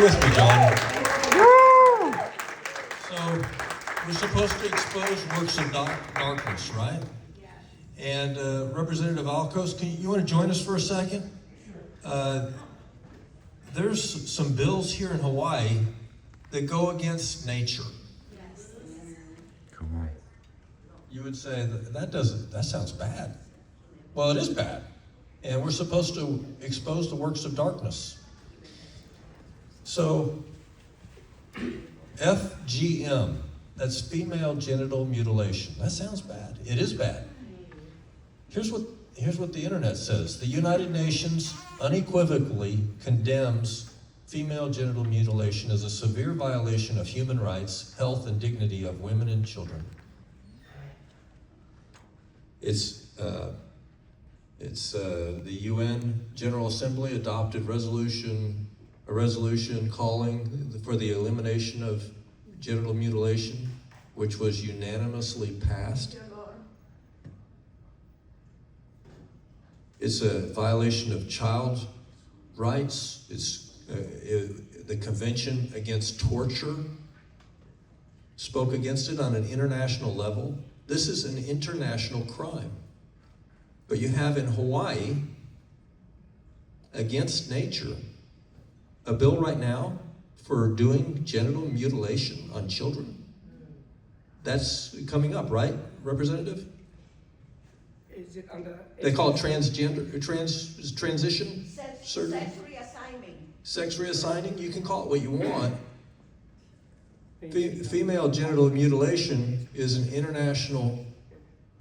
With me, John. So we're supposed to expose works of darkness, right? And Representative Alcos, you want to join us for a second? There's some bills here in Hawaii that go against nature. Come on. You would say that sounds bad. Well, it is bad. And we're supposed to expose the works of darkness. So, FGM, that's female genital mutilation. That sounds bad. It is bad. Here's what the internet says. The United Nations unequivocally condemns female genital mutilation as a severe violation of human rights, health, and dignity of women and children. It's the UN General Assembly adopted a resolution calling for the elimination of genital mutilation, which was unanimously passed. It's a violation of child rights. It's the Convention Against Torture spoke against it on an international level. This is an international crime. But you have in Hawaii, against nature, a bill right now for doing genital mutilation on children. That's coming up, right, Representative? Is it under? They call it transition surgery? Sex reassigning. Sex reassigning, you can call it what you want. Female genital mutilation is an international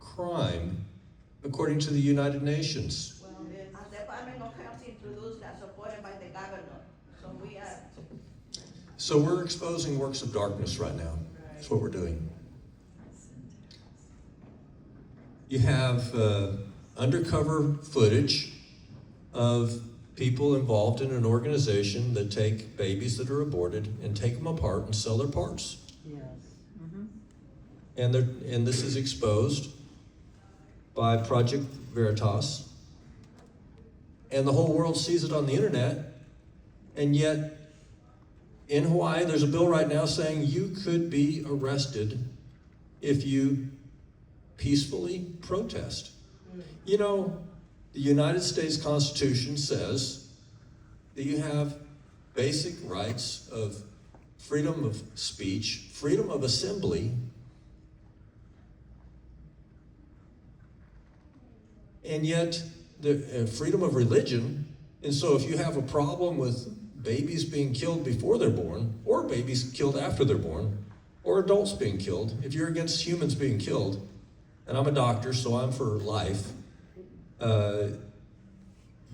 crime according to the United Nations. Well, the Department of Health introduced that, supported by the governor. So we are. So we're exposing works of darkness right now. That's what we're doing. You have undercover footage of people involved in an organization that take babies that are aborted and take them apart and sell their parts. Yes. And this is exposed by Project Veritas. And the whole world sees it on the internet. And yet, in Hawaii, there's a bill right now saying you could be arrested if you peacefully protest. You know, the United States Constitution says that you have basic rights of freedom of speech, freedom of assembly, and yet the freedom of religion. And so if you have a problem with babies being killed before they're born, or babies killed after they're born, or adults being killed, if you're against humans being killed, and I'm a doctor, so I'm for life,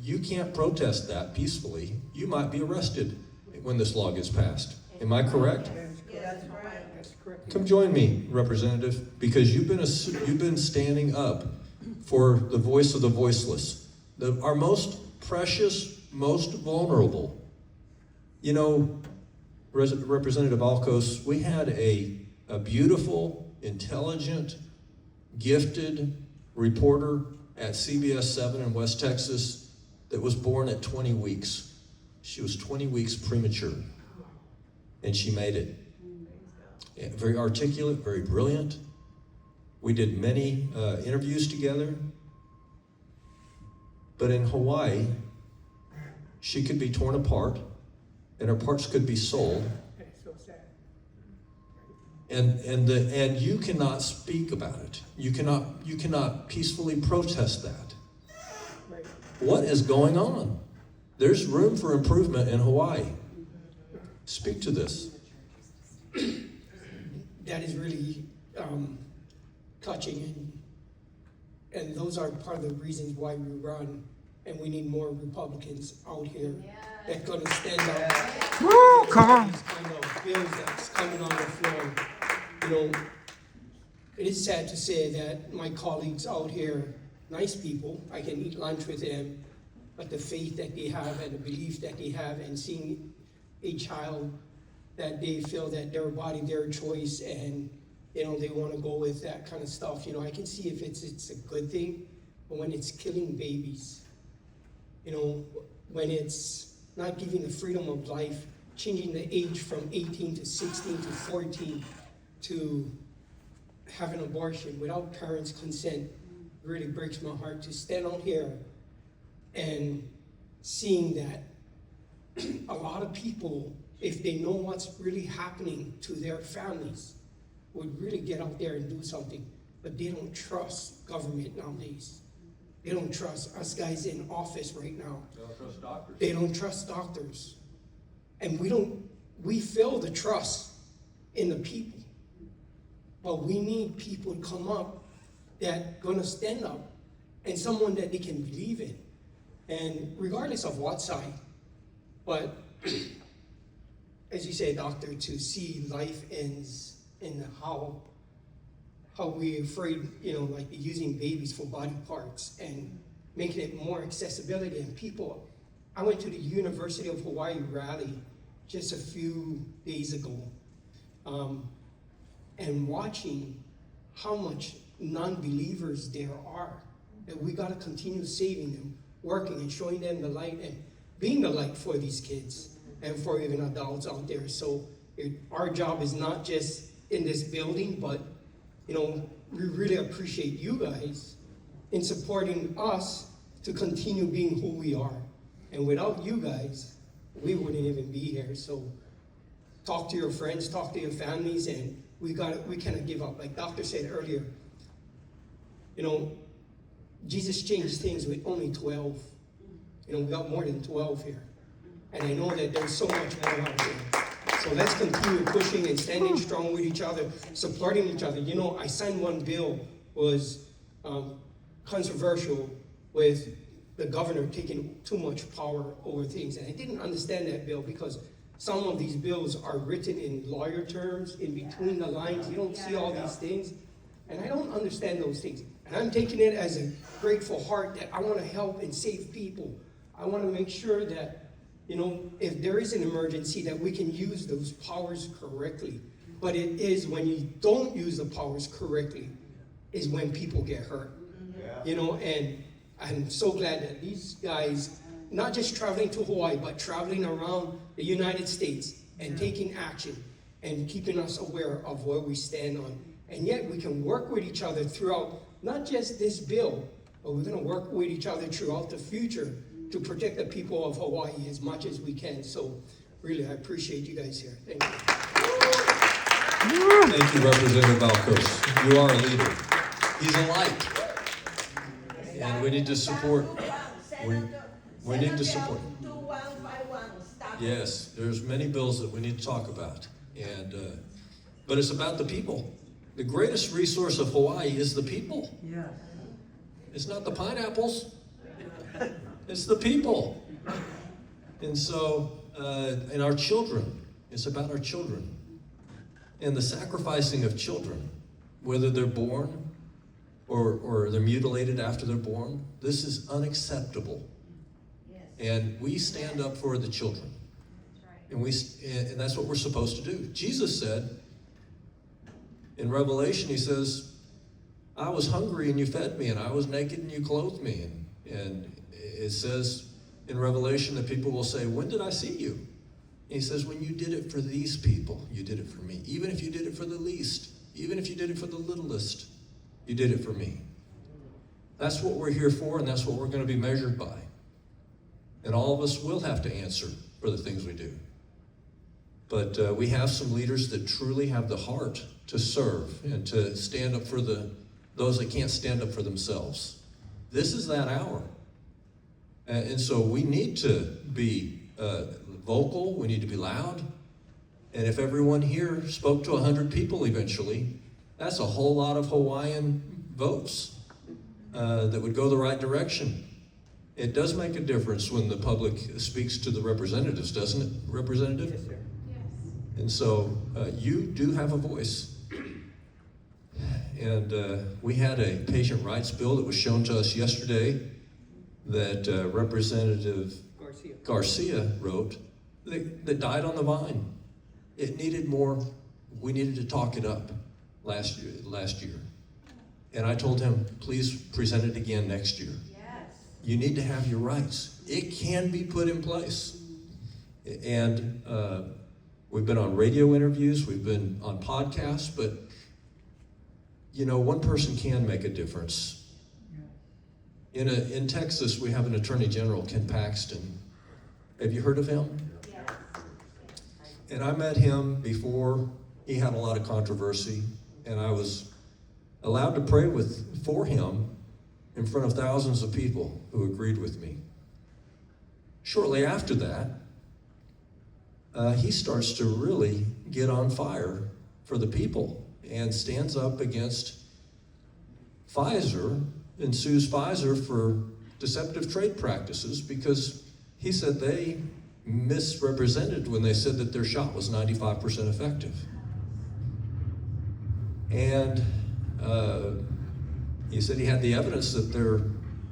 you can't protest that peacefully. You might be arrested when this law gets passed. Am I correct? Yes, correct. That's correct. Come join me, Representative, because you've been standing up for the voice of the voiceless, our most precious, most vulnerable. You know, Representative Alcos, we had a beautiful, intelligent, gifted reporter at CBS 7 in West Texas that was born at 20 weeks. She was 20 weeks premature, and she made it. Yeah, very articulate, very brilliant. We did many interviews together. But in Hawaii, she could be torn apart, and her parts could be sold. That's so sad. And you cannot speak about it. You cannot peacefully protest that. Right. What is going on? There's room for improvement in Hawaii. Speak to this. That is really touching, and those are part of the reasons why we run, and we need more Republicans out here that's going to stand up. Woo, come on. These kind of bills that's coming on the floor. You know, it is sad to say that my colleagues out here, nice people, I can eat lunch with them, but the faith that they have and the belief that they have, and seeing a child that they feel that their body, their choice, and you know they want to go with that kind of stuff. You know, I can see if it's a good thing, but when it's killing babies, you know, when it's not giving the freedom of life changing the age from 18 to 16 to 14 to have an abortion without parents' consent really breaks my heart. To stand out here and seeing that a lot of people, if they know what's really happening to their families, would really get out there and do something. But they don't trust government nowadays. They don't trust us guys in office right now. They don't trust doctors. They don't trust doctors. And we fail to trust in the people. But we need people to come up that gonna stand up and someone that they can believe in. And regardless of what side, but as you say, doctor, to see life ends in how we're afraid, like using babies for body parts and making it more accessibility. And people, I went to the University of Hawaii rally just a few days ago, and watching how much non-believers there are, that we gotta continue saving them, working and showing them the light and being the light for these kids and for even adults out there. So our job is not just in this building, but we really appreciate you guys in supporting us to continue being who we are. And without you guys, we wouldn't even be here. So talk to your friends, talk to your families, and we cannot give up. Like Doctor said earlier, Jesus changed things with only 12. We got more than 12 here. And I know that there's so much more out there. So let's continue pushing and standing strong with each other, supporting each other. I signed one bill, was controversial, with the governor taking too much power over things. And I didn't understand that bill because some of these bills are written in lawyer terms, in between the lines. You don't see all these things. And I don't understand those things. And I'm taking it as a grateful heart that I want to help and save people. I want to make sure that, if there is an emergency, that we can use those powers correctly. But it is when you don't use the powers correctly is when people get hurt. And I'm so glad that these guys, not just traveling to Hawaii, but traveling around the United States and taking action and keeping us aware of where we stand on. And yet we can work with each other throughout, not just this bill, but we're going to work with each other throughout the future to protect the people of Hawaii as much as we can. So really, I appreciate you guys here. Thank you. Thank you, Representative Valcos. You are a leader. He's a light. And we need to support. We need to support. Yes, there's many bills that we need to talk about. But it's about the people. The greatest resource of Hawaii is the people. Yes. It's not the pineapples. It's the people. And so, and our children. It's about our children. And the sacrificing of children, whether they're born or they're mutilated after they're born, this is unacceptable. Yes. And we stand up for the children. That's right. And that's what we're supposed to do. Jesus said, in Revelation, he says, I was hungry and you fed me, and I was naked and you clothed me. And it says in Revelation that people will say, when did I see you? And he says, when you did it for these people, you did it for me. Even if you did it for the least, even if you did it for the littlest, you did it for me. That's what we're here for, and that's what we're going to be measured by. And all of us will have to answer for the things we do. But we have some leaders that truly have the heart to serve and to stand up for those that can't stand up for themselves. This is that hour. And so we need to be vocal, we need to be loud. And if everyone here spoke to 100 people eventually, that's a whole lot of Hawaiian votes that would go the right direction. It does make a difference when the public speaks to the representatives, doesn't it, Representative? Yes, sir. And so you do have a voice. And we had a patient rights bill that was shown to us yesterday that Representative Garcia wrote that died on the vine. It needed more. We needed to talk it up last year. And I told him, please present it again next year. Yes. You need to have your rights. It can be put in place. And we've been on radio interviews, we've been on podcasts, but you know, one person can make a difference. In Texas, we have an Attorney General, Ken Paxton. Have you heard of him? Yes. And I met him before he had a lot of controversy, and I was allowed to pray for him in front of thousands of people who agreed with me. Shortly after that, he starts to really get on fire for the people and stands up against Pfizer and sues Pfizer for deceptive trade practices because he said they misrepresented when they said that their shot was 95% effective. And he said he had the evidence that their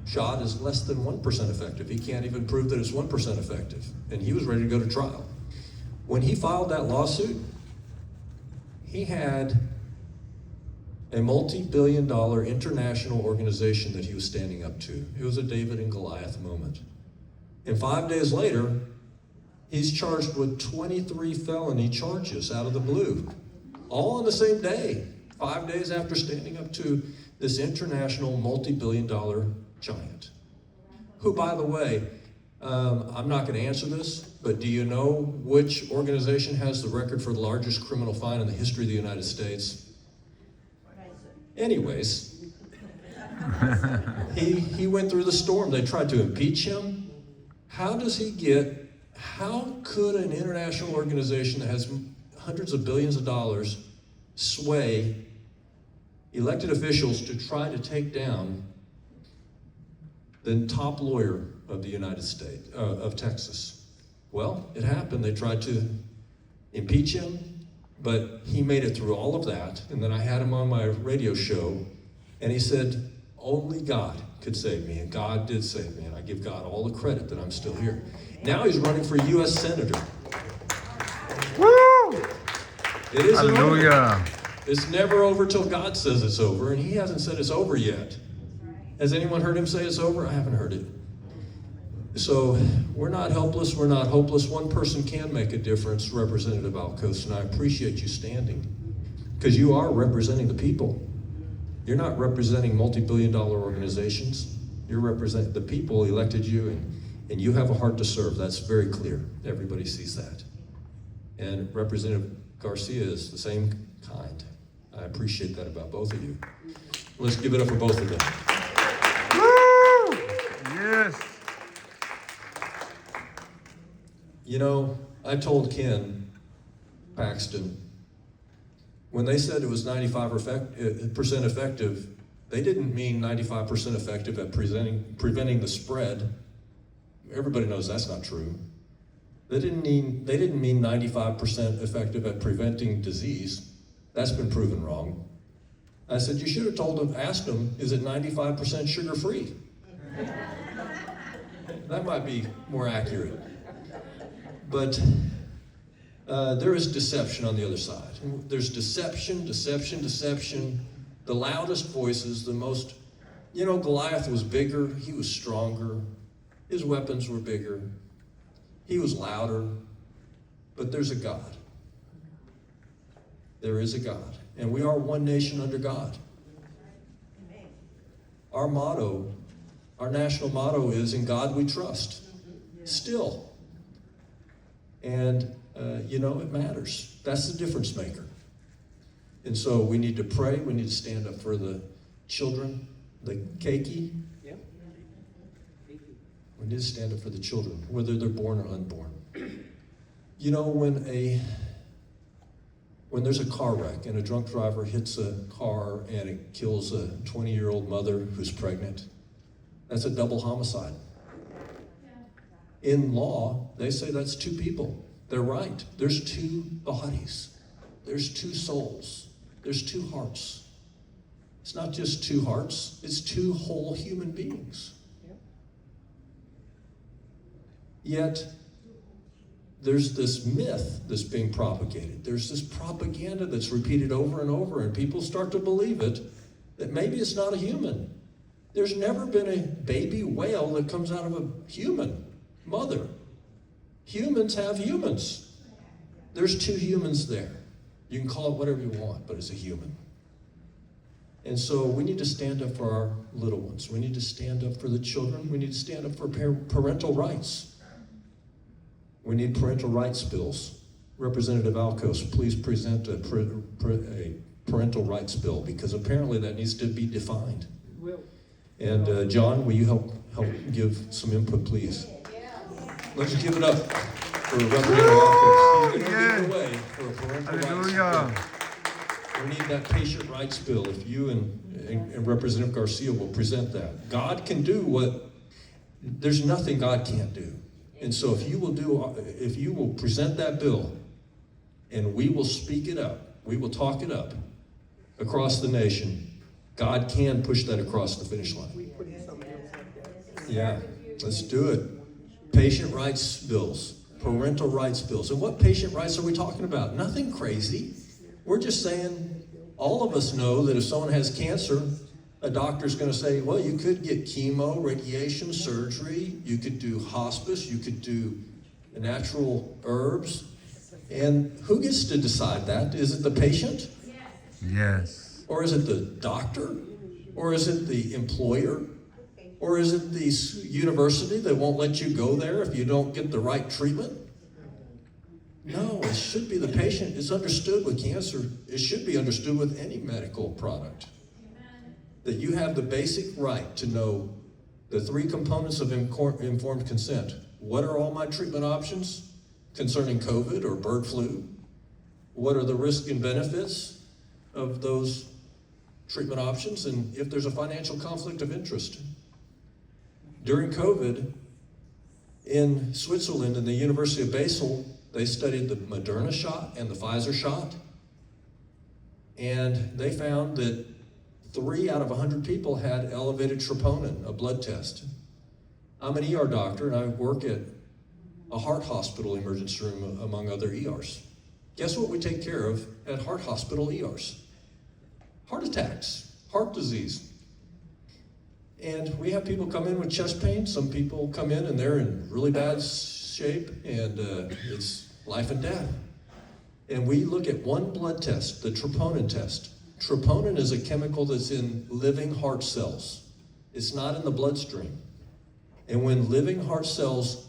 shot is less than 1% effective. He can't even prove that it's 1% effective. And he was ready to go to trial. When he filed that lawsuit, he had a multi-billion-dollar international organization that he was standing up to. It was a David and Goliath moment. And 5 days later, he's charged with 23 felony charges out of the blue, all on the same day, 5 days after standing up to this international multi-billion-dollar giant, who, by the way, I'm not going to answer this, but do you know which organization has the record for the largest criminal fine in the history of the United States? Anyways, he went through the storm. They tried to impeach him. How could an international organization that has hundreds of billions of dollars sway elected officials to try to take down the top lawyer of the United States, of Texas? Well, it happened. They tried to impeach him, but he made it through all of that. And then I had him on my radio show, and he said, only God could save me, and God did save me, and I give God all the credit that I'm still here. Now he's running for U.S. Senator. Woo! It isn't Hallelujah. over. It's never over till God says it's over, and he hasn't said it's over yet. Has anyone heard him say it's over? I haven't heard it. So we're not helpless, we're not hopeless. One person can make a difference, Representative Alcos, and I appreciate you standing, because you are representing the people. You're not representing multi-billion-dollar organizations. You're representing the people elected you, and you have a heart to serve. That's very clear. Everybody sees that. And Representative Garcia is the same kind. I appreciate that about both of you. Let's give it up for both of them. Woo! Yes. You know, I told Ken Paxton, when they said it was 95% effective, they didn't mean 95% effective at preventing the spread. Everybody knows that's not true. They didn't mean 95% effective at preventing disease. That's been proven wrong. I said, you should have asked them, is it 95% sugar-free? That might be more accurate. But there is deception on the other side. There's deception. The loudest voices, the most, you know, Goliath was bigger, he was stronger, his weapons were bigger, he was louder, but there's a God. There is a God, and we are one nation under God. Our motto, our national motto is, in God we trust, still. And, you know, it matters. That's the difference maker. And so we need to pray. We need to stand up for the children, the keiki. Yeah. We need to stand up for the children, whether they're born or unborn. You know, when there's a car wreck and a drunk driver hits a car and it kills a 20-year-old mother who's pregnant, that's a double homicide. In law, they say that's two people. They're right. There's two bodies. There's two souls. There's two hearts. It's not just two hearts, it's two whole human beings. Yet, there's this myth that's being propagated. There's this propaganda that's repeated over and over, and people start to believe it, that maybe it's not a human. There's never been a baby whale that comes out of a human mother. Humans have humans. There's two humans there. You can call it whatever you want, but it's a human. And so we need to stand up for our little ones. We need to stand up for the children. We need to stand up for parental rights. We need parental rights bills. Representative Alcos, please present a parental rights bill, because apparently that needs to be defined. And John, will you help give some input, please? Let's give it up for Representative Alcos. He's going to lead the way for a parental rights bill. We need that patient rights bill. If you and Representative Garcia will present that. God can do there's nothing God can't do. And so if you will present that bill, and we will speak it up, we will talk it up across the nation, God can push that across the finish line. Yeah, let's do it. Patient rights bills, parental rights bills. And what patient rights are we talking about? Nothing crazy. We're just saying, all of us know that if someone has cancer, a doctor's going to say, well, you could get chemo, radiation, surgery, you could do hospice, you could do natural herbs. And who gets to decide that? Is it the patient? Yes. Or is it the doctor? Or is it the employer? Or is it the university that won't let you go there if you don't get the right treatment? No, it should be the patient. It's understood with cancer. It should be understood with any medical product. That you have the basic right to know the three components of informed consent. What are all my treatment options concerning COVID or bird flu? What are the risks and benefits of those treatment options? And if there's a financial conflict of interest. During COVID, in Switzerland, in the University of Basel, they studied the Moderna shot and the Pfizer shot. And they found that 3 out of 100 people had elevated troponin, a blood test. I'm an ER doctor, and I work at a heart hospital emergency room, among other ERs. Guess what we take care of at heart hospital ERs? Heart attacks, heart disease. And we have people come in with chest pain. Some people come in and they're in really bad shape, and it's life and death. And we look at one blood test, the troponin test. Troponin is a chemical that's in living heart cells. It's not in the bloodstream. And when living heart cells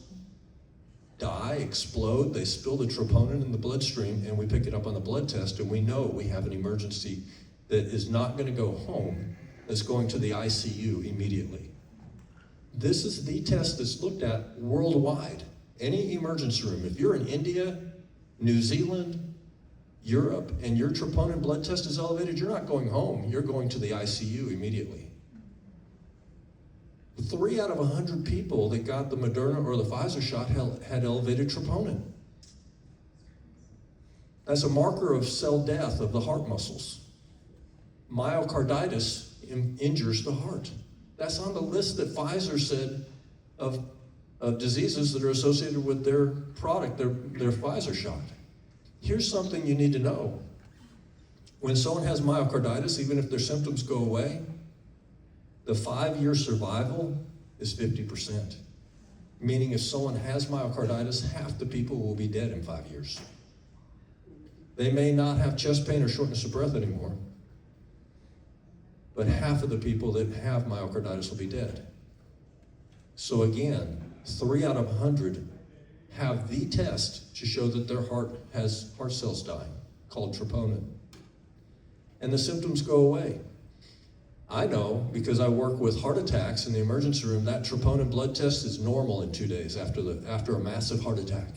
die, explode, they spill the troponin in the bloodstream, and we pick it up on the blood test, and we know we have an emergency that is not going to go home, that's going to the ICU immediately. This is the test that's looked at worldwide. Any emergency room, if you're in India, New Zealand, Europe, and your troponin blood test is elevated, you're not going home, you're going to the ICU immediately. 3 out of 100 people that got the Moderna or the Pfizer shot had elevated troponin. That's a marker of cell death of the heart muscles. Myocarditis injures the heart. That's on the list that Pfizer said of diseases that are associated with their product, their Pfizer shot. Here's something you need to know. When someone has myocarditis, even if their symptoms go away, the 5-year survival is 50%. Meaning if someone has myocarditis, half the people will be dead in 5 years. They may not have chest pain or shortness of breath anymore, but half of the people that have myocarditis will be dead. So again, 3 out of 100 have the test to show that their heart has heart cells dying, called troponin. And the symptoms go away. I know, because I work with heart attacks in the emergency room, that troponin blood test is normal in 2 days after a massive heart attack.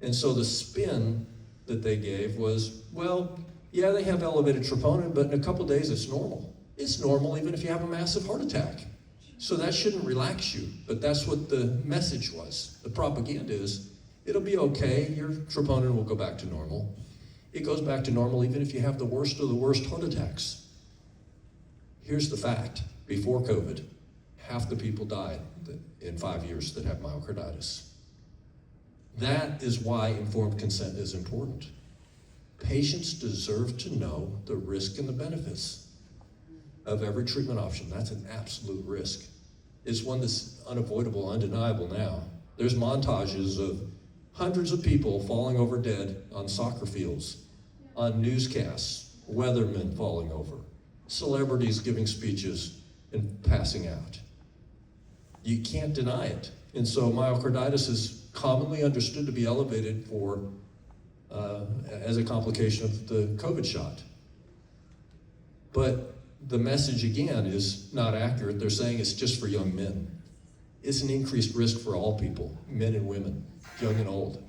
And so the spin that they gave was, well, yeah, they have elevated troponin, but in a couple of days it's normal. It's normal even if you have a massive heart attack. So that shouldn't relax you, but that's what the message was. The propaganda is, it'll be okay, your troponin will go back to normal. It goes back to normal even if you have the worst of the worst heart attacks. Here's the fact, before COVID, half the people died in 5 years that have myocarditis. That is why informed consent is important. Patients deserve to know the risk and the benefits of every treatment option. That's an absolute risk. It's one that's unavoidable, undeniable now. There's montages of hundreds of people falling over dead on soccer fields, on newscasts, weathermen falling over, celebrities giving speeches and passing out. You can't deny it. And so myocarditis is commonly understood to be elevated for as a complication of the COVID shot. But the message again is not accurate. They're saying it's just for young men. It's an increased risk for all people, men and women, young and old.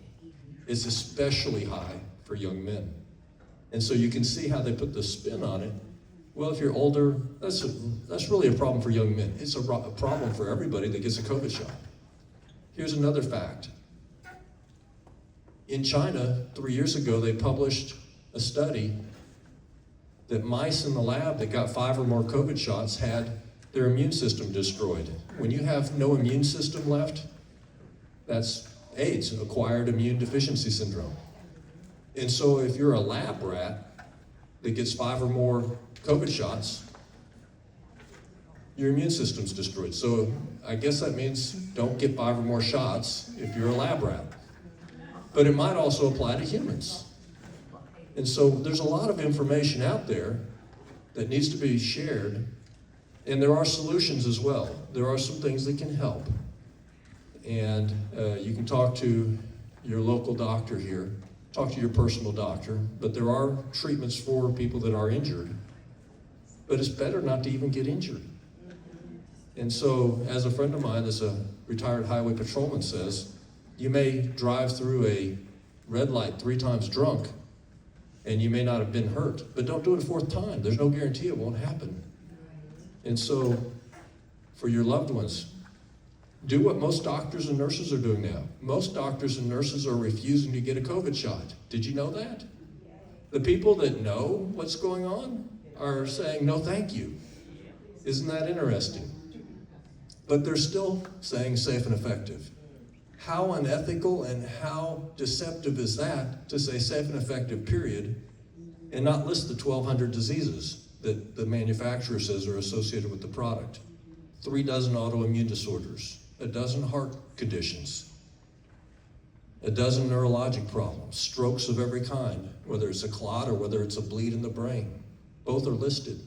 It's especially high for young men. And so you can see how they put the spin on it. Well, if you're older, that's really a problem for young men. It's a problem for everybody that gets a COVID shot. Here's another fact. In China, 3 years ago, they published a study that mice in the lab that got 5 or more COVID shots had their immune system destroyed. When you have no immune system left, that's AIDS, acquired immune deficiency syndrome. And so if you're a lab rat that gets 5 or more COVID shots, your immune system's destroyed. So I guess that means don't get 5 or more shots if you're a lab rat. But it might also apply to humans. And so there's a lot of information out there that needs to be shared, and there are solutions as well. There are some things that can help. And you can talk to your local doctor here, talk to your personal doctor, but there are treatments for people that are injured. But it's better not to even get injured. And so, as a friend of mine, as a retired highway patrolman says, you may drive through a red light 3 times drunk, and you may not have been hurt, but don't do it a 4th time. There's no guarantee it won't happen. And so, for your loved ones, do what most doctors and nurses are doing now. Most doctors and nurses are refusing to get a COVID shot. Did you know that? The people that know what's going on are saying, no, thank you. Isn't that interesting? But they're still saying safe and effective. How unethical and how deceptive is that to say safe and effective, period, and not list the 1,200 diseases that the manufacturer says are associated with the product? 3 dozen autoimmune disorders, 12 heart conditions, 12 neurologic problems, strokes of every kind, whether it's a clot or whether it's a bleed in the brain. Both are listed.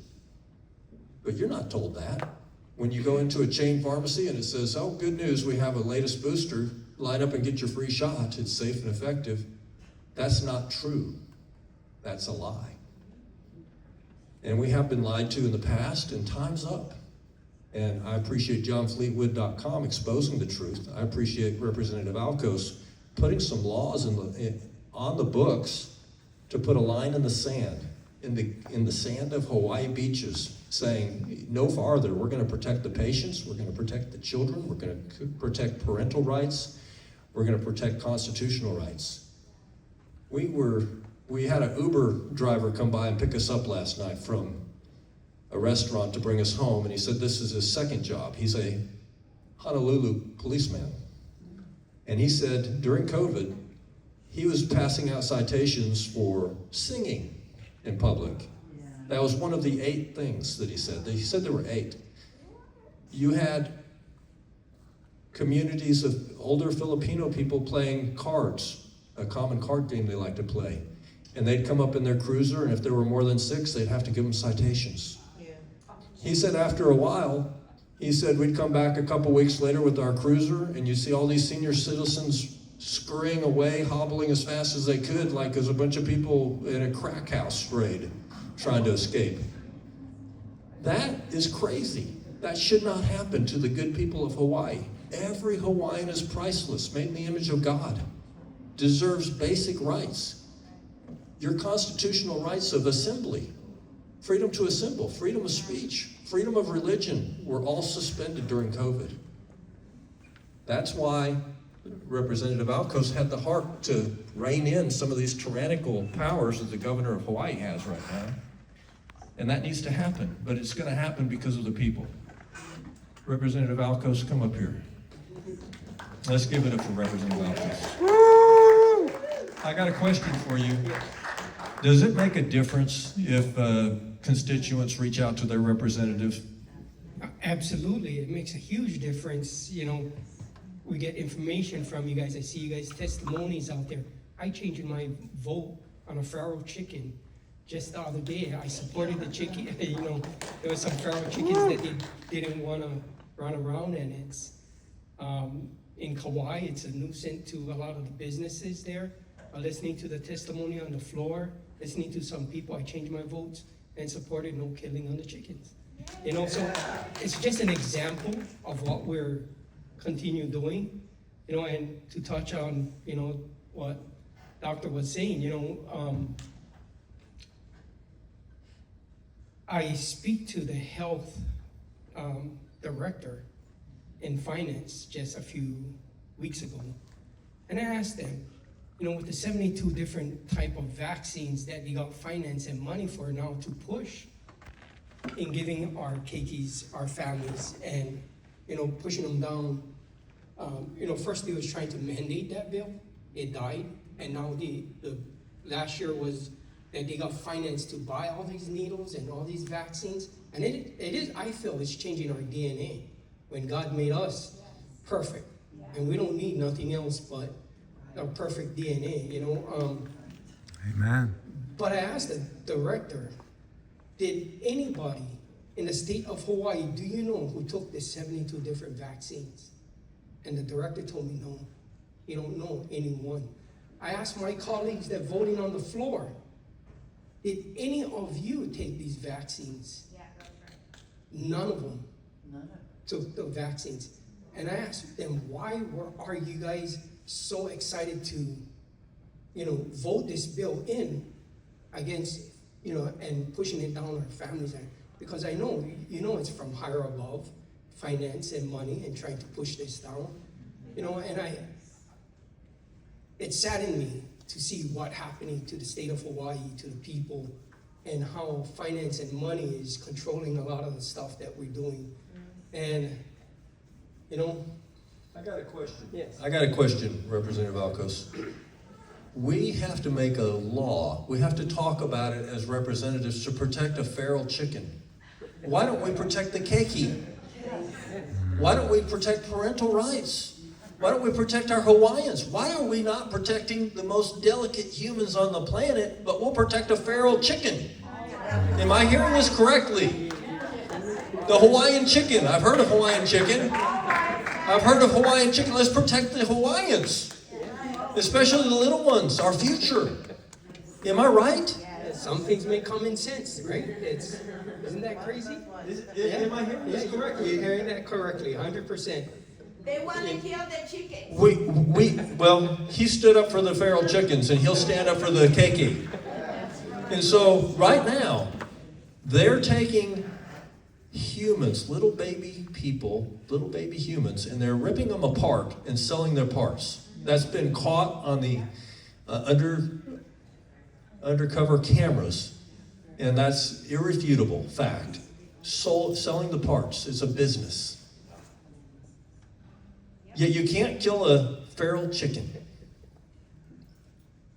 But you're not told that. When you go into a chain pharmacy and it says, oh, good news, we have a latest booster, line up and get your free shot, it's safe and effective. That's not true. That's a lie. And we have been lied to in the past, and time's up. And I appreciate JohnFleetwood.com exposing the truth. I appreciate Representative Alcos putting some laws on the books to put a line in the sand, in the sand of Hawaii beaches, saying no farther. We're going to protect the patients, we're going to protect the children, we're going to protect parental rights, we're going to protect constitutional rights. We had an Uber driver come by and pick us up last night from a restaurant to bring us home, and he said this is his 2nd job. He's a Honolulu policeman. And he said during COVID, he was passing out citations for singing in public. That was one of the 8 things that he said. He said there were 8. You had communities of older Filipino people playing cards, a common card game they like to play. And they'd come up in their cruiser, and if there were more than 6, they'd have to give them citations. He said after a while, he said we'd come back a couple weeks later with our cruiser, and you'd see all these senior citizens scurrying away, hobbling as fast as they could, like there's a bunch of people in a crack house raid trying to escape. That is crazy. That should not happen to the good people of Hawaii. Every Hawaiian is priceless, made in the image of God, deserves basic rights. Your constitutional rights of assembly, freedom to assemble, freedom of speech, freedom of religion were all suspended during COVID. That's why Representative Alcos had the heart to rein in some of these tyrannical powers that the governor of Hawaii has right now. And that needs to happen, but it's going to happen because of the people. Representative Alcos, come up here. Let's give it up for Representative Alcos. I got a question for you. Does it make a difference if constituents reach out to their representatives? Absolutely, it makes a huge difference. we get information from you guys. I see you guys' testimonies out there. I changed my vote on a feral chicken just the other day. I supported the chicken. You know, there was some feral chickens that didn't want to run around, and it's in Kauai. It's a nuisance to a lot of the businesses there. Listening to the testimony on the floor, listening to some people, I changed my votes and supported no killing on the chickens. You know, so it's just an example of what we're continue doing. You know, and to touch on, you know, what Doctor was saying, you know, I speak to the health director in finance just a few weeks ago, and I asked them, you know, with the 72 different type of vaccines that they got finance and money for now to push in giving our keikis, our families, and, you know, pushing them down. You know, first they was trying to mandate that bill. It died. And now the last year was that they got finance to buy all these needles and all these vaccines. And it is, I feel, it's changing our DNA. When God made us perfect. And we don't need nothing else but a perfect DNA, you know. Amen. But I asked the director, did anybody in the state of Hawaii, do you know who took the 72 different vaccines? And the director told me, no, you don't know anyone. I asked my colleagues that voting on the floor, did any of you take these vaccines? Yeah, that's right. None of them took the vaccines. And I asked them, why are you guys so excited to, you know, vote this bill in against, you know, and pushing it down on our families? Because I know, you know, it's from higher above, finance and money, and trying to push this down, you know. And it saddened me to see what happening to the state of Hawaii, to the people, and how finance and money is controlling a lot of the stuff that we're doing. And, you know, I got a question. Yes. I got a question, Representative Alcos. We have to make a law. We have to talk about it as representatives to protect a feral chicken. Why don't we protect the keiki? Why don't we protect parental rights? Why don't we protect our Hawaiians? Why are we not protecting the most delicate humans on the planet, but we'll protect a feral chicken? Am I hearing this correctly? The Hawaiian chicken. I've heard of Hawaiian chicken. I've heard of Hawaiian chicken. Let's protect the Hawaiians, especially the little ones, our future. Am I right? Some things make common sense, right? Isn't that crazy? Am I hearing this correctly? You're hearing that correctly, 100%. They want to kill the chickens. Well, he stood up for the feral chickens, and he'll stand up for the keiki. And so, right now, they're taking humans, little baby people, little baby humans, and they're ripping them apart and selling their parts. That's been caught on the undercover cameras, and that's irrefutable fact. Selling the parts is a business. Yet you can't kill a feral chicken.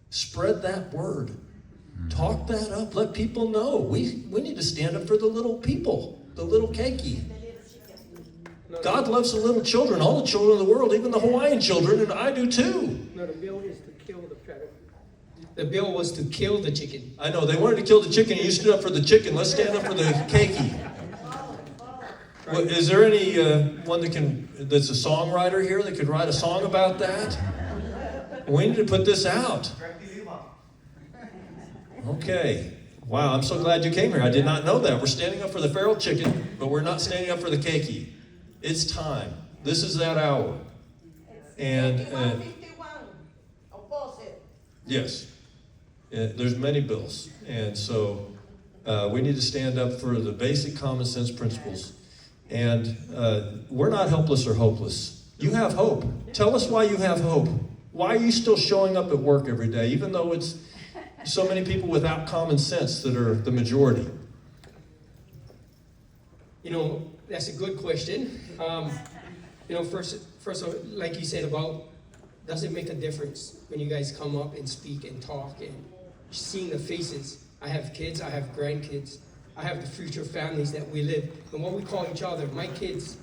Spread that word. Talk that up. Let people know. We need to stand up for the little people, the little keiki. God loves the little children, all the children in the world, even the Hawaiian children, and I do too. No, the bill is to kill the predator. The bill was to kill the chicken. I know, they wanted to kill the chicken, and you stood up for the chicken. Let's stand up for the keiki. Well, is there any one that's a songwriter here that could write a song about that? We need to put this out. Okay. Wow, I'm so glad you came here. I did not know that. We're standing up for the feral chicken, but we're not standing up for the keiki. It's time. This is that hour. And 51, oppose it. yes, there's many bills. And so we need to stand up for the basic common sense principles. And we're not helpless or hopeless. You have hope. Tell us why you have hope. Why are you still showing up at work every day, even though it's so many people without common sense that are the majority? You know, that's a good question. You know, first, like you said about, does it make a difference when you guys come up and speak and talk and seeing the faces? I have kids, I have grandkids, I have the future families that we live, and what we call each other. My kids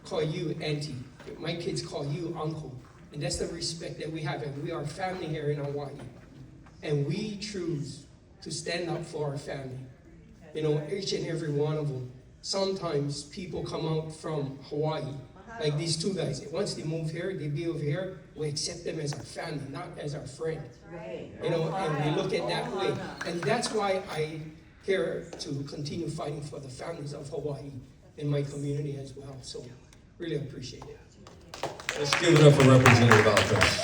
call you auntie, My kids call you uncle, and that's the respect that we have, and we are family here in Hawaii. And we choose to stand up for our family. You know, each and every one of them. Sometimes people come out from Hawaii, like these two guys. Once they move here, they be over here, we accept them as our family, not as our friend. You know, and we look at that way. And that's why I'm here to continue fighting for the families of Hawaii in my community as well. So, really appreciate it. Let's give it up for Representative Altos.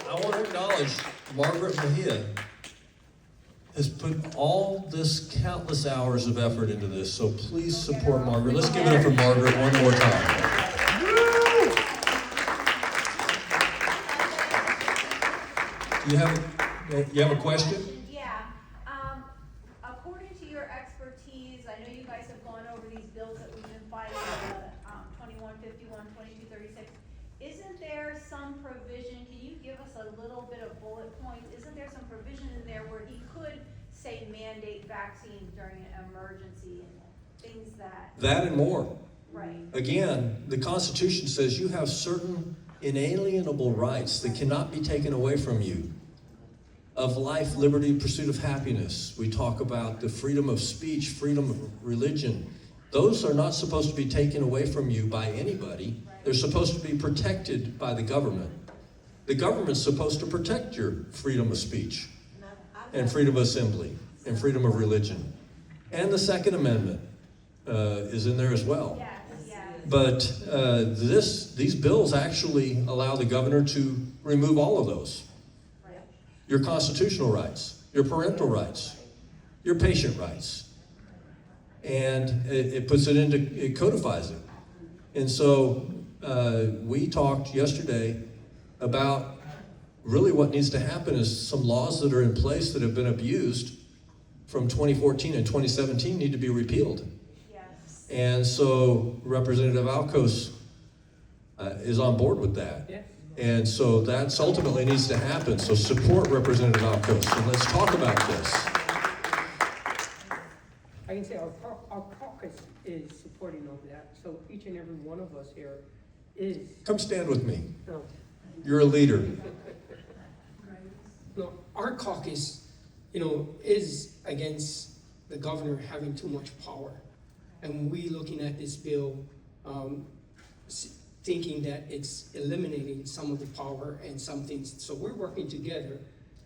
I want to acknowledge Margaret Mejia has put all this countless hours of effort into this, so please support Margaret. Let's give it up for Margaret one more time. You have a question? Yeah. According to your expertise, I know you guys have gone over these bills that we've been fighting, 2151, 2236. Isn't there some provision, can you give us a little bit of bullet points? Isn't there some provision in there where he could, say, mandate vaccines during an emergency and things That and more. Right. Again, the Constitution says you have certain inalienable rights that cannot be taken away from you. Of life, liberty, pursuit of happiness. We talk about the freedom of speech, freedom of religion. Those are not supposed to be taken away from you by anybody. They're supposed to be protected by the government. The government's supposed to protect your freedom of speech and freedom of assembly and freedom of religion. And the Second Amendment is in there as well. Yes, yes. But these bills actually allow the governor to remove all of those. Your constitutional rights, your parental rights, your patient rights. And it puts it codifies it. And so we talked yesterday about really what needs to happen is some laws that are in place that have been abused from 2014 and 2017 need to be repealed. Yes. And so Representative Altos is on board with that. Yeah. And so that's ultimately needs to happen. So support Representative Altos and let's talk about this. I can say our caucus is supporting all that. So each and every one of us here is. Come stand with me. No, You're a leader. no, our caucus, you know, is against the governor having too much power. And we looking at this bill, thinking that it's eliminating some of the power and some things. So we're working together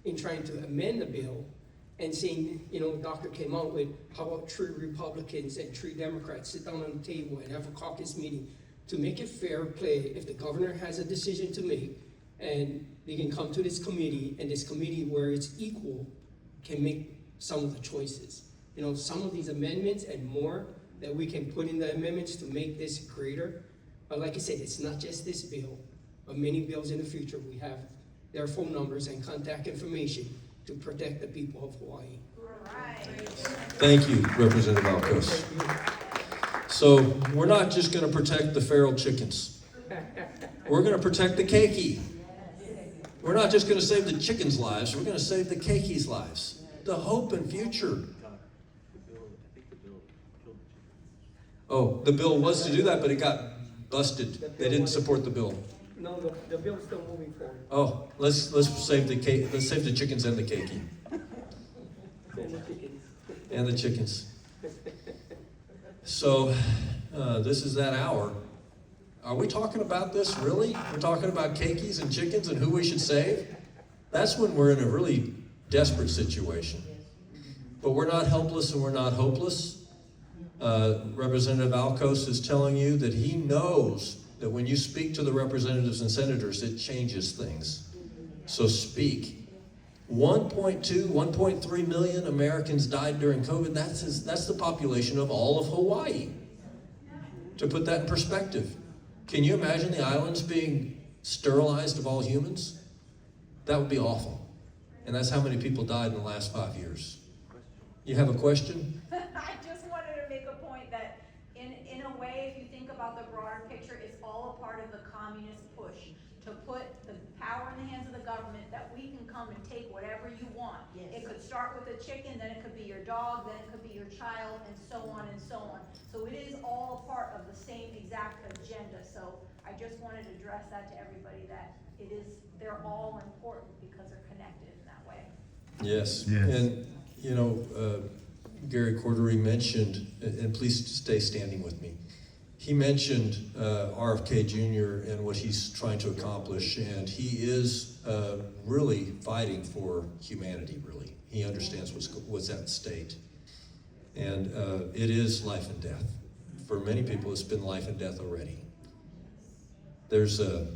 in trying to amend the bill and seeing, you know, doctor came out with, how about 3 Republicans and 3 Democrats sit down on the table and have a caucus meeting to make it fair play. If the governor has a decision to make, and they can come to this committee, and this committee where it's equal can make some of the choices. You know, some of these amendments and more that we can put in the amendments to make this greater. But like I said, it's not just this bill, but many bills in the future. We have their phone numbers and contact information to protect the people of Hawaii. All right. Thank you, Representative Altos. So we're not just going to protect the feral chickens. We're going to protect the keiki. We're not just going to save the chickens' lives. We're going to save the keiki's lives. The hope and future. Oh, the bill was to do that, but it got busted. They didn't support the bill. No, the bill's still moving forward. Oh, let's save the cake. Let's save the chickens and the keiki and the chickens. So this is that hour. Are we talking about this really? We're talking about keikis and chickens and who we should save? That's when we're in a really desperate situation. But we're not helpless and we're not hopeless. Representative Altos is telling you that he knows that when you speak to the representatives and senators, it changes things. So speak. 1.3 million Americans died during COVID. That's the population of all of Hawaii. To put that in perspective, can you imagine the islands being sterilized of all humans? That would be awful. And that's how many people died in the last 5 years. You have a question? I just wanted to make a point that in a way, if you think about the broader picture, it's all a part of the communist push to put the power in the hands of the government that we can come and take whatever you want. Yes. It could start with a chicken, then it could be your dog, then it could be your child, and so on and so on. So it is all a part of the same exact agenda. So I just wanted to address that to everybody, that they're all important because they're connected in that way. Yes. Yes. And, you know, Gary Cordery mentioned, and please stay standing with me. He mentioned RFK Jr. and what he's trying to accomplish, and he is really fighting for humanity, really. He understands what's at stake. And it is life and death. For many people, it's been life and death already. There's a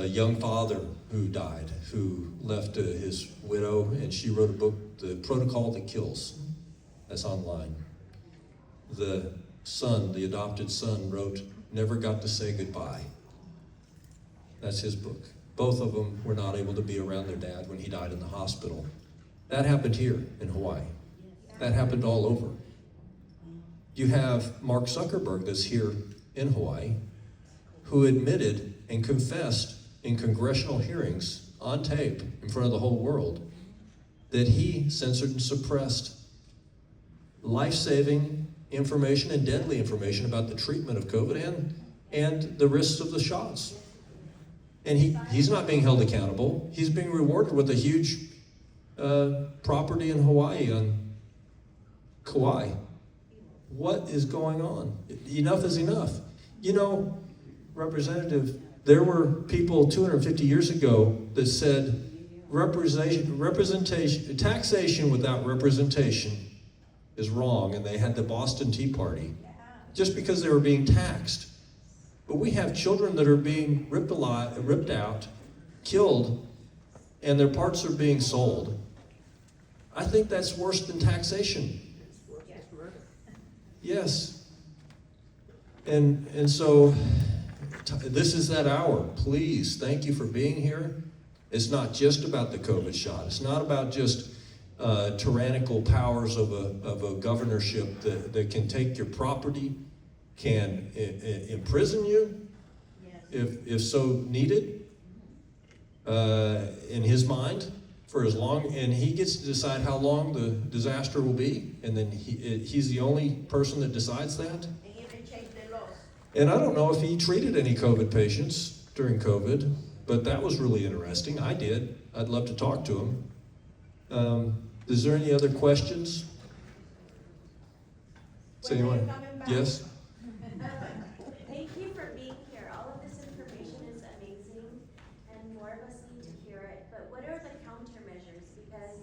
young father who died, who left his widow, and she wrote a book, The Protocol That Kills. That's online. The son, the adopted son, wrote, Never Got to Say Goodbye. That's his book. Both of them were not able to be around their dad when he died in the hospital. That happened here in Hawaii. That happened all over. You have Mark Zuckerberg that's here in Hawaii, who admitted and confessed in congressional hearings on tape in front of the whole world that he censored and suppressed life-saving information and deadly information about the treatment of COVID and the risks of the shots. And he's not being held accountable. He's being rewarded with a huge property in Hawaii on Kauai. What is going on? Enough is enough. You know, Representative, there were people 250 years ago that said taxation without representation is wrong, and they had the Boston Tea Party just because they were being taxed. But we have children that are being ripped out, killed, and their parts are being sold. I think that's worse than taxation. Yes. And so this is that hour. Please, thank you for being here. It's not just about the COVID shot. It's not about just tyrannical powers of a governorship that can take your property, can imprison you if so needed, in his mind, for as long, and he gets to decide how long the disaster will be, and then he's the only person that decides that. And even change the laws. And I don't know if he treated any COVID patients during COVID, but that was really interesting. I did. I'd love to talk to him. Is there any other questions? So you want? Yes? Thank you for being here. All of this information is amazing, and more of us need to hear it. But what are the countermeasures? Because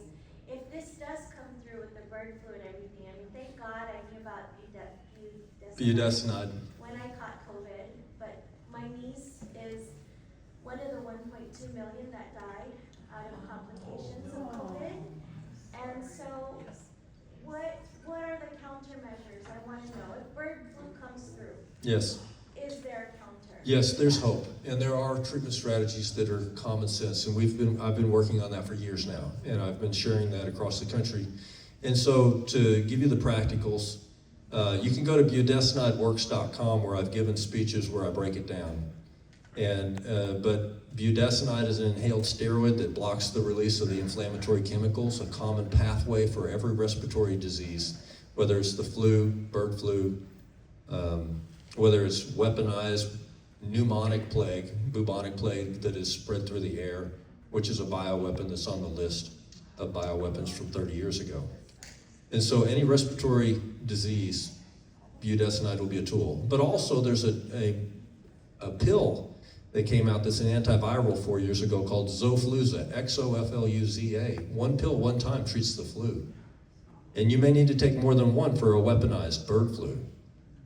if this does come through with the bird flu and everything, I mean, thank God I knew about Budesonide. when I caught COVID. But my niece is one of the 1.2 million that died out of complications of COVID. And so, what are the countermeasures? I want to know. If bird flu comes through, Yes. is there a counter? Yes, there's hope, and there are treatment strategies that are common sense, and I've been working on that for years now, and I've been sharing that across the country. And so, to give you the practicals, you can go to budesonideworks.com, where I've given speeches where I break it down. But budesonide is an inhaled steroid that blocks the release of the inflammatory chemicals, a common pathway for every respiratory disease, whether it's the flu, bird flu, whether it's weaponized pneumonic plague, bubonic plague that is spread through the air, which is a bioweapon that's on the list of bioweapons from 30 years ago. And so any respiratory disease, budesonide will be a tool. But also there's a pill that came out that's an antiviral 4 years ago called Xofluza, Xofluza. One pill, one time treats the flu. And you may need to take more than one for a weaponized bird flu,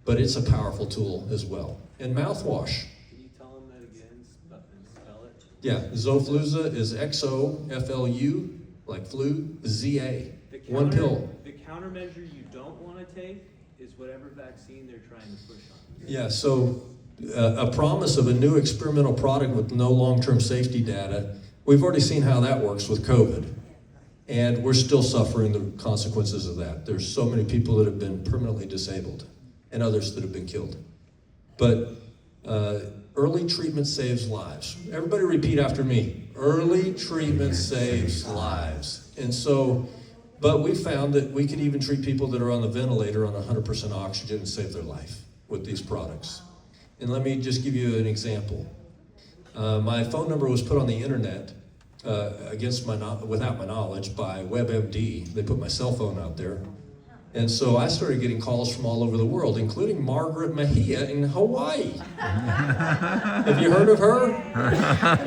but it's a powerful tool as well. And mouthwash. Can you tell them that again and spell it? Yeah, Xofluza is Xoflu, like flu, ZA. One pill. The countermeasure you don't want to take is whatever vaccine they're trying to push on you. Yeah, so a promise of a new experimental product with no long-term safety data, we've already seen how that works with COVID. And we're still suffering the consequences of that. There's so many people that have been permanently disabled and others that have been killed. But early treatment saves lives. Everybody repeat after me. Early treatment saves lives. And so But we found that we could even treat people that are on the ventilator on 100% oxygen and save their life with these products. And let me just give you an example. My phone number was put on the internet without my knowledge by WebMD. They put my cell phone out there. And so I started getting calls from all over the world, including Margaret Mejia in Hawaii. Have you heard of her?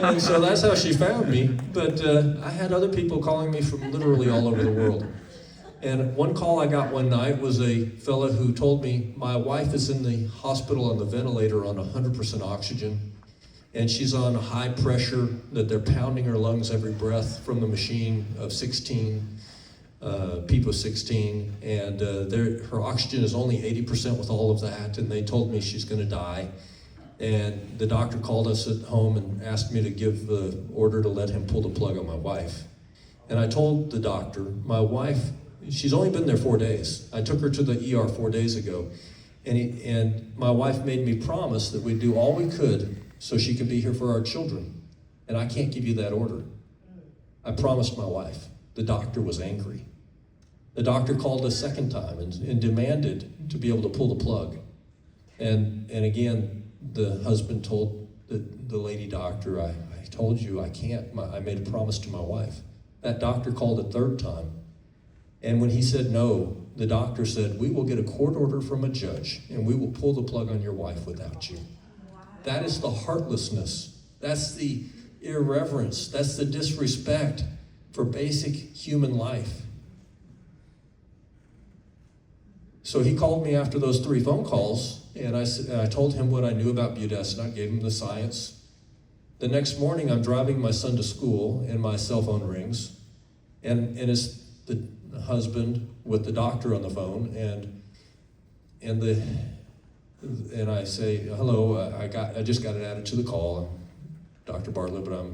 And so that's how she found me. But I had other people calling me from literally all over the world. And one call I got one night was a fella who told me, my wife is in the hospital on the ventilator on 100% oxygen. And she's on high pressure, that they're pounding her lungs every breath from the machine of 16. PEEP of 16, and her oxygen is only 80% with all of that, and they told me she's going to die. And the doctor called us at home and asked me to give the order to let him pull the plug on my wife. And I told the doctor, my wife, she's only been there 4 days. I took her to the ER 4 days ago, and my wife made me promise that we'd do all we could so she could be here for our children. And I can't give you that order. I promised my wife. The doctor was angry. The doctor called a second time and demanded to be able to pull the plug. And again, the husband told the lady doctor, I told you I can't. I made a promise to my wife. That doctor called a third time. And when he said no, the doctor said, we will get a court order from a judge and we will pull the plug on your wife without you. That is the heartlessness. That's the irreverence. That's the disrespect for basic human life. So he called me after those 3 phone calls, and I told him what I knew about budesonide, gave him the science. The next morning, I'm driving my son to school, and my cell phone rings, and it's the husband with the doctor on the phone, and I say, hello, I just got added to the call. I'm Dr. Bartlett, but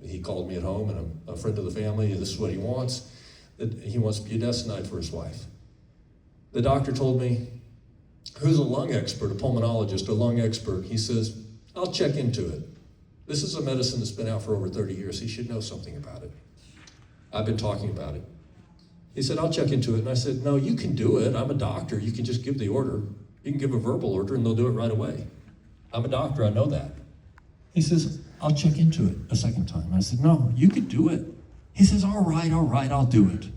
he called me at home, and I'm a friend of the family, and this is what he wants. He wants budesonide for his wife. The doctor told me, who's a lung expert, a pulmonologist, a lung expert, he says, I'll check into it. This is a medicine that's been out for over 30 years. He should know something about it. I've been talking about it. He said, I'll check into it. And I said, no, you can do it. I'm a doctor. You can just give the order. You can give a verbal order, and they'll do it right away. I'm a doctor. I know that. He says, I'll check into it a second time. I said, no, you could do it. He says, all right, I'll do it.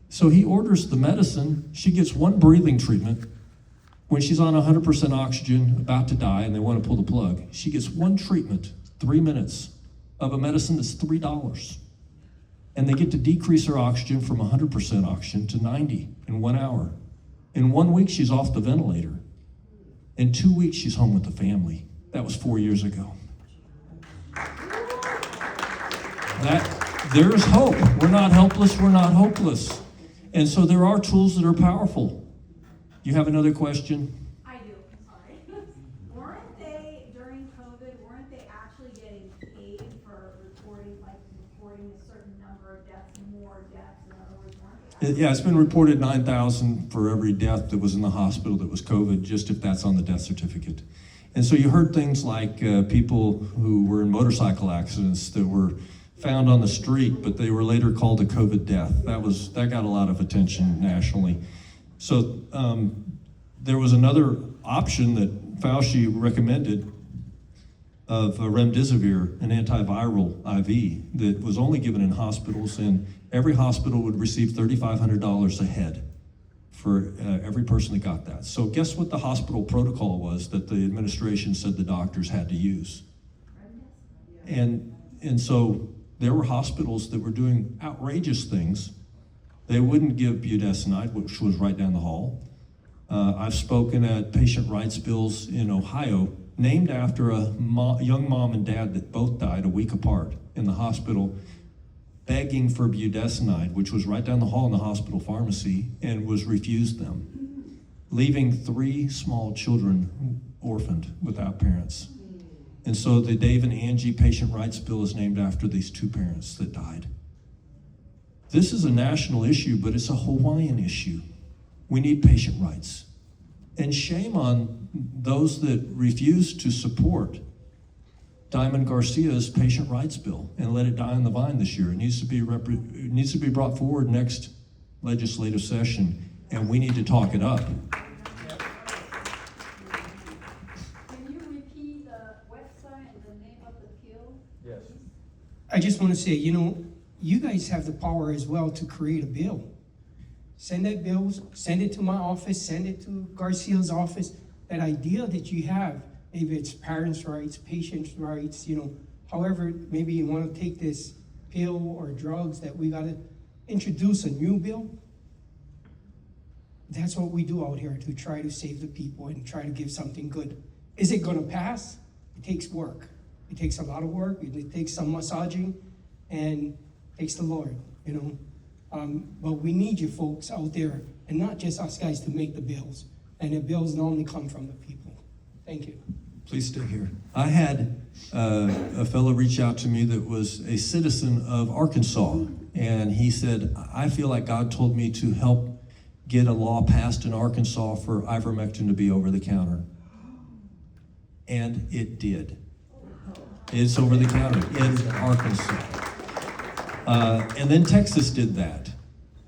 So he orders the medicine. She gets one breathing treatment. When she's on 100% oxygen, about to die, and they want to pull the plug, she gets one treatment, 3 minutes, of a medicine that's $3. And they get to decrease her oxygen from 100% oxygen to 90 in 1 hour. In 1 week, she's off the ventilator. In 2 weeks, she's home with the family. That was 4 years ago. There's hope. We're not helpless, we're not hopeless. And so there are tools that are powerful. You have another question? I do, sorry. Weren't they, during COVID, actually getting paid for reporting a certain number of deaths, more deaths? In other words, weren't they? Yeah, it's been reported 9,000 for every death that was in the hospital that was COVID, just if that's on the death certificate. And so you heard things like people who were in motorcycle accidents that were found on the street, but they were later called a COVID death. That got a lot of attention nationally. So there was another option that Fauci recommended of remdesivir, an antiviral IV that was only given in hospitals, and every hospital would receive $3,500 a head for every person that got that. So guess what the hospital protocol was that the administration said the doctors had to use? And so there were hospitals that were doing outrageous things. They wouldn't give budesonide, which was right down the hall. I've spoken at patient rights bills in Ohio, named after a young mom and dad that both died a week apart in the hospital, begging for budesonide, which was right down the hall in the hospital pharmacy, and was refused them, leaving 3 small children orphaned without parents. And so the Dave and Angie patient rights bill is named after these 2 parents that died. This is a national issue, but it's a Hawaiian issue. We need patient rights. And shame on those that refuse to support Diamond Garcia's patient rights bill and let it die on the vine this year. It needs to be brought forward next legislative session, and we need to talk it up. Can you repeat the website and the name of the bill? Yes. I just want to say, you guys have the power as well to create a bill. Send that bill, send it to my office, send it to Garcia's office. That idea that you have, maybe it's parents' rights, patients' rights, however, maybe you want to take this pill or drugs that we got to introduce a new bill. That's what we do out here to try to save the people and try to give something good. Is it going to pass? It takes work. It takes a lot of work. It takes some massaging, and it takes the Lord, But we need you folks out there, and not just us guys, to make the bills. And the bills normally come from the people. Thank you. Please stay here. I had a fellow reach out to me that was a citizen of Arkansas, and he said, I feel like God told me to help get a law passed in Arkansas for ivermectin to be over the counter. And it did. It's over the counter in Arkansas. And then Texas did that.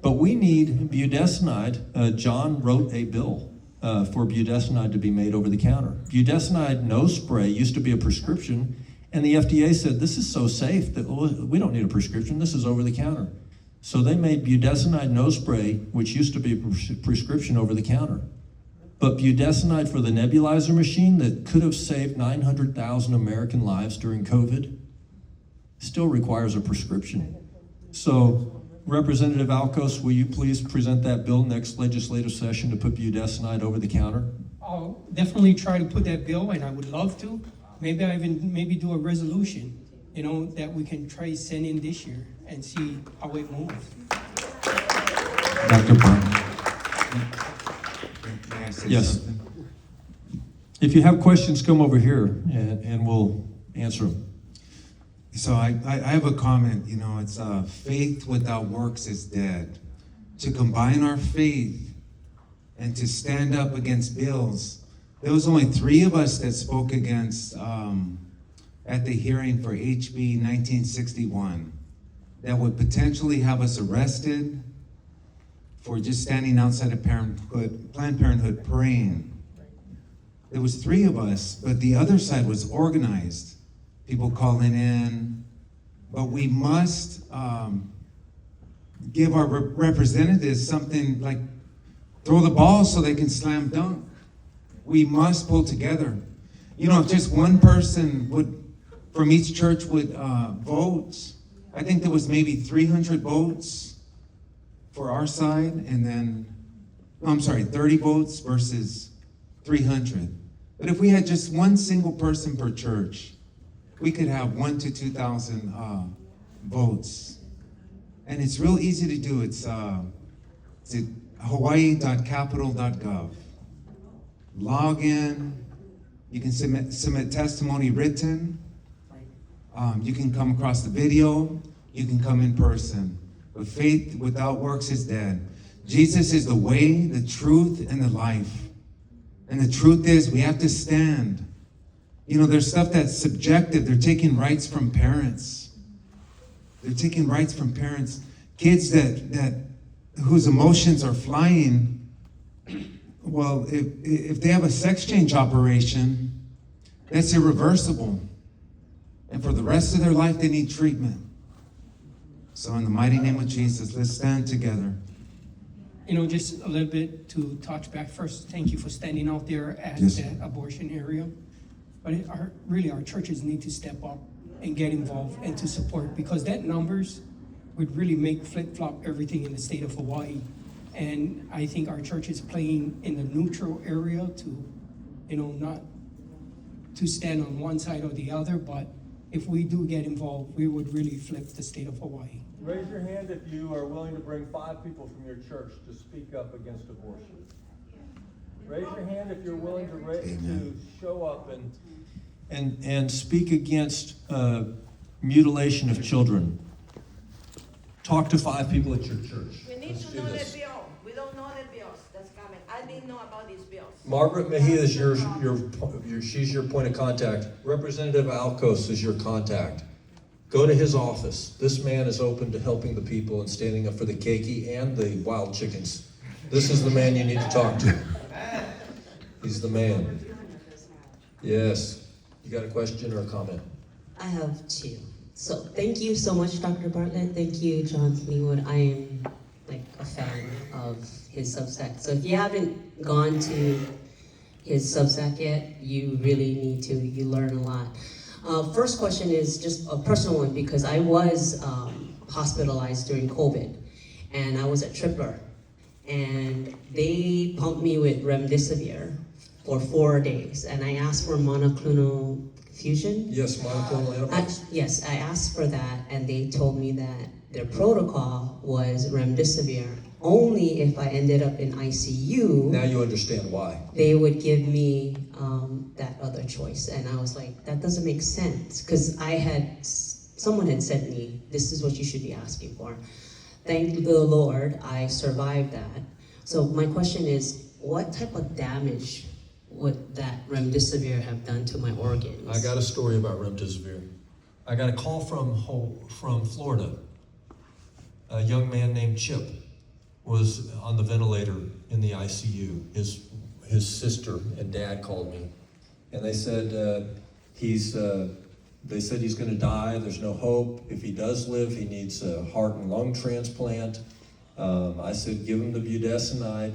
But we need budesonide. John wrote a bill for budesonide to be made over the counter. Budesonide nose spray used to be a prescription, and the FDA said, this is so safe that we don't need a prescription, this is over the counter. So they made budesonide nose spray, which used to be a prescription, over the counter. But budesonide for the nebulizer machine that could have saved 900,000 American lives during COVID still requires a prescription. So, Representative Alcos, will you please present that bill next legislative session to put budesonide over the counter? I'll definitely try to put that bill, and I would love to. Maybe I even do a resolution, that we can try to send in this year and see how it moves. Dr. Bartlett. May I say Yes. something? If you have questions, come over here and we'll answer them. So I have a comment, it's faith without works is dead. To combine our faith and to stand up against bills. There was only 3 of us that spoke against, at the hearing for HB 1961, that would potentially have us arrested for just standing outside of Planned Parenthood praying. There was 3 of us, but the other side was organized. People calling in, but we must give our representatives something like throw the ball so they can slam dunk. We must pull together. If just one person from each church would vote, I think there was maybe 300 votes for our side, and then, 30 votes versus 300. But if we had just one single person per church, we could have 1,000 to 2,000 votes. And it's real easy to do. It's hawaii.capitol.gov. Log in. You can submit testimony written. You can come across the video. You can come in person. But faith without works is dead. Jesus is the way, the truth, and the life. And the truth is, we have to stand. There's stuff that's subjective. They're taking rights from parents. They're taking rights from parents. Kids whose emotions are flying. Well, if they have a sex change operation, that's irreversible. And for the rest of their life, they need treatment. So in the mighty name of Jesus, let's stand together. Just a little bit to touch back first. Thank you for standing out there at that abortion area. But our churches need to step up and get involved and to support, because that numbers would really make flip-flop everything in the state of Hawaii. And I think our church is playing in the neutral area to, not to stand on one side or the other, but if we do get involved, we would really flip the state of Hawaii. Raise your hand if you are willing to bring 5 people from your church to speak up against abortion. Raise your hand if you're willing to show up and speak against mutilation of children. Talk to 5 people at your church. We need to know the bill. We don't know the bills that's coming. I didn't know about these bills. Margaret Mejia is she's your point of contact. Representative Alcos is your contact. Go to his office. This man is open to helping the people and standing up for the keiki and the wild chickens. This is the man you need to talk to. He's the man. Yes. You got a question or a comment? I have two. So thank you so much, Dr. Bartlett. Thank you, John Leewood. I am like a fan of his Substack. So if you haven't gone to his Substack yet, you really need to. You learn a lot. First question is just a personal one because I was hospitalized during COVID, and I was at Tripler, and they pumped me with remdesivir for 4 days, and I asked for monoclonal fusion. Yes, monoclonal antibodies. Yes, I asked for that, and they told me that their protocol was remdesivir. Only if I ended up in ICU, Now you understand why. they would give me that other choice. And I was like, that doesn't make sense. Because someone had said to me, this is what you should be asking for. Thank the Lord, I survived that. So my question is, what type of damage would that remdesivir have done to my organs? I got a story about remdesivir. I got a call from Florida. A young man named Chip was on the ventilator in the ICU. His sister and dad called me, and they said he's going to die. There's no hope. If he does live, he needs a heart and lung transplant. I said, give him the budesonide.